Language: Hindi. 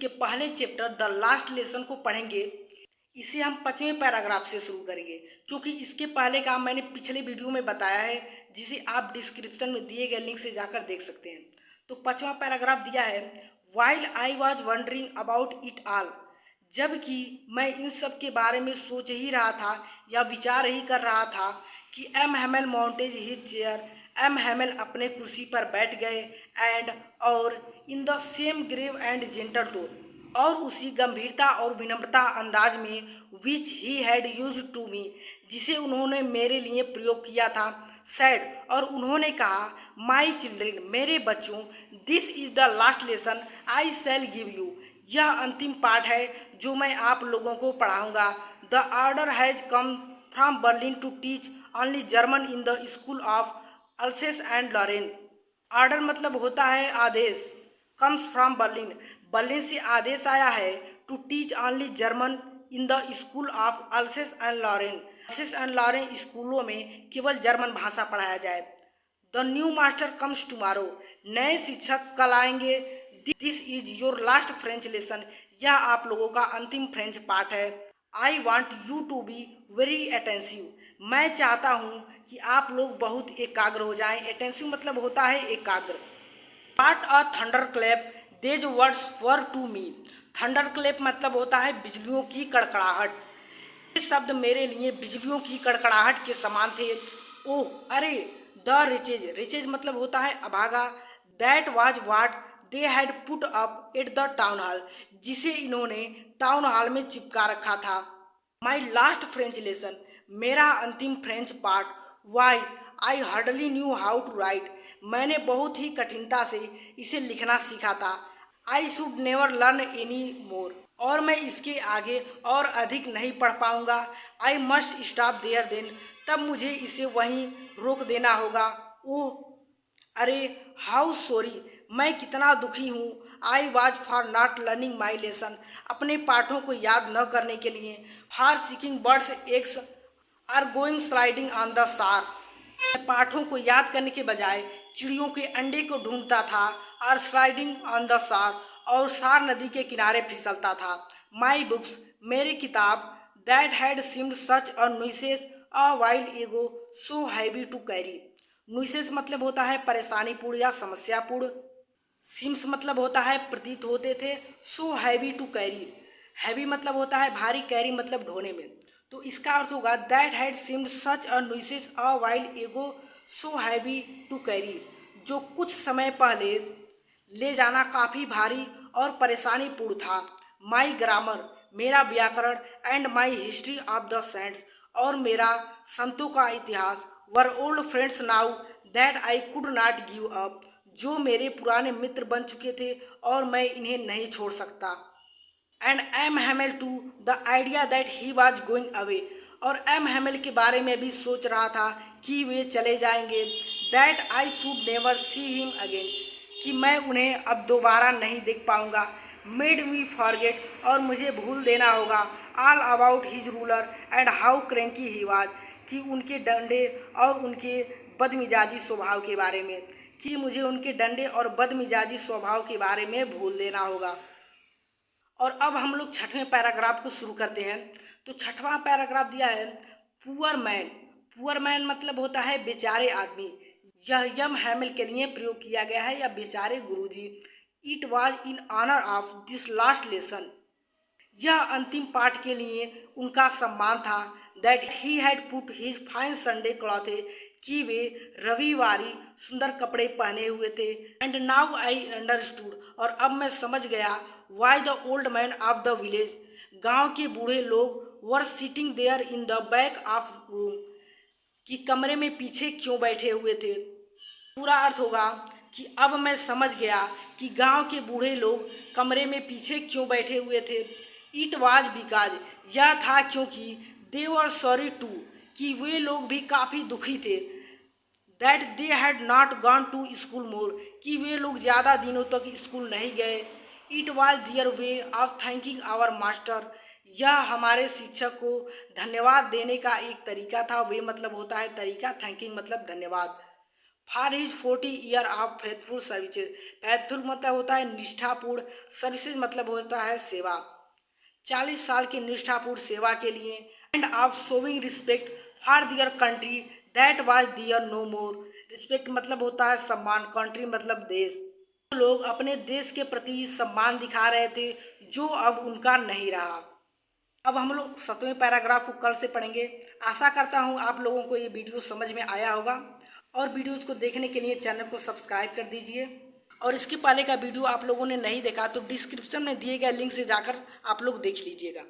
इसके पहले चैप्टर द लास्ट लेसन को पढ़ेंगे। इसे हम 5वें पैराग्राफ से शुरू करेंगे, क्योंकि इसके पहले का मैंने पिछले वीडियो में बताया है, जिसे आप डिस्क्रिप्शन में दिए गए लिंक से जाकर देख सकते हैं। तो 5वां पैराग्राफ दिया है, while I was wondering about it all, जबकि मैं इन सब के बारे में सोच ही रहा था या विचार ही कर रहा था कि M Hamel mounted his chair, M Hamel अपने कुर्सी पर बैठ गए, एंड और in the same grave and gentle tone, और उसी गंभीरता और विनम्रता अंदाज में which he had used to me, जिसे उन्होंने मेरे लिए प्रयोग किया था, सैड, और उन्होंने कहा, माई चिल्ड्रेन, मेरे बच्चों, this is the last lesson I shell give you, यह अंतिम पाठ है जो मैं आप लोगों को पढ़ाऊंगा। The order has come from Berlin to teach only German in the school of Alsace and Lorraine. Order मतलब होता है आदेश, कम्स फ्रॉम बर्लिन, बर्लिन से आदेश आया है, to teach only German in the school of Alsace and Lorraine, Alsace and Lorraine स्कूलों में केवल जर्मन भाषा पढ़ाया जाए। The new master comes tomorrow, नए शिक्षक कल आएंगे। This is your last French lesson, यह आप लोगों का अंतिम फ्रेंच पाठ है। I want you to be very attentive, मैं चाहता हूँ कि आप लोग बहुत एकाग्र हो जाएं। अटेंसिव मतलब होता है एकाग्र। What a thunderclap these words were to me, thunderclap मतलब होता है बिजलियों की कड़कड़ाहट, ये शब्द मेरे लिए बिजलियों की कड़कड़ाहट के समान थे। ओह अरे, द रिचेज, रिचेज मतलब होता है अभागा, that was what they had put up at the town hall, जिसे इन्होंने टाउन हॉल में चिपका रखा था। माई लास्ट फ्रेंच लेसन, मेरा अंतिम फ्रेंच पाठ। Why I hardly knew how to write, मैंने बहुत ही कठिनता से इसे लिखना सीखा था। I should never learn any more, और मैं इसके आगे और अधिक नहीं पढ़ पाऊंगा। I must stop there then, तब मुझे इसे वहीं रोक देना होगा। ओह अरे, हाउ सॉरी, मैं कितना दुखी हूँ। I was for not learning my lesson, अपने पाठों को याद न करने के लिए। For seeking birds' eggs or going sliding on the Saar, मैं पाठों को याद करने के बजाय चिड़ियों के अंडे को ढूंढता था, और स्लाइडिंग ऑन द सार, और सार नदी के किनारे फिसलता था। माई बुक्स, मेरी किताब, that had seemed such a nuisance a while ago, so heavy to carry, nuisance मतलब होता है परेशानीपूर्ण या समस्यापूर्ण, सिम्स मतलब होता है प्रतीत होते थे, so heavy to carry, heavy मतलब होता है भारी, कैरी मतलब ढोने में। तो इसका अर्थ होगा, that had seemed such a nuisance a while ago, so heavy to carry, जो कुछ समय पहले ले जाना काफ़ी भारी और परेशानीपूर्ण था। माई ग्रामर, मेरा व्याकरण, and my history of the saints, और मेरा संतों का इतिहास, were old friends now that I could not give up, जो मेरे पुराने मित्र बन चुके थे और मैं इन्हें नहीं छोड़ सकता। And M Hamel too the idea that he was going away, और एम हेमल के बारे में भी सोच रहा था कि वे चले जाएंगे। That I should never see him again, कि मैं उन्हें अब दोबारा नहीं देख पाऊंगा। मेड मी फॉरगेट, और मुझे भूल देना होगा, all about his ruler and how cranky he was, कि उनके डंडे और उनके बदमिजाजी स्वभाव के बारे में, कि मुझे उनके डंडे और बदमिजाजी स्वभाव के बारे में भूल देना होगा। और अब हम लोग 6वें पैराग्राफ को शुरू करते हैं। तो 6वां पैराग्राफ दिया है, पुअर मैन, पुअर मैन मतलब होता है बेचारे आदमी, यह यम हैमल के लिए प्रयोग किया गया है, या बेचारे गुरुजी। It was in honour of this last lesson, यह अंतिम पाठ के लिए उनका सम्मान था। That he had put his fine Sunday cloth, कि वे रविवारी सुंदर कपड़े पहने हुए थे। एंड नाउ आई अंडरस्टूड, और अब मैं समझ गया, why the old man of the village, गांव के बूढ़े लोग, were sitting there in the back of room, कि कमरे में पीछे क्यों बैठे हुए थे। पूरा अर्थ होगा कि अब मैं समझ गया कि गांव के बूढ़े लोग कमरे में पीछे क्यों बैठे हुए थे। इट वाज बिकॉज, यह था क्योंकि, दे वर सॉरी टू, कि वे लोग भी काफ़ी दुखी थे। That they had not gone to school more, कि वे लोग ज़्यादा दिनों तक स्कूल नहीं गए। It was their way of thanking our master, यह हमारे शिक्षक को धन्यवाद देने का एक तरीका था। वे मतलब होता है तरीका, थैंकिंग मतलब धन्यवाद। For his 40 year of faithful services. Faithful मतलब होता है निष्ठापूर्ण, सर्विसेज मतलब होता है सेवा। 40 साल की निष्ठापूर्ण सेवा के लिए and of showing respect for their country that was their no more. Respect मतलब होता है सम्मान, कंट्री मतलब देश। लोग अपने देश के प्रति सम्मान दिखा रहे थे जो अब उनका नहीं रहा। अब हम लोग 7वें पैराग्राफ को कल से पढ़ेंगे। आशा करता हूँ आप लोगों को ये वीडियो समझ में आया होगा, और वीडियोज़ को देखने के लिए चैनल को सब्सक्राइब कर दीजिए। और इसके पहले का वीडियो आप लोगों ने नहीं देखा तो डिस्क्रिप्शन में दिए गए लिंक से जाकर आप लोग देख लीजिएगा।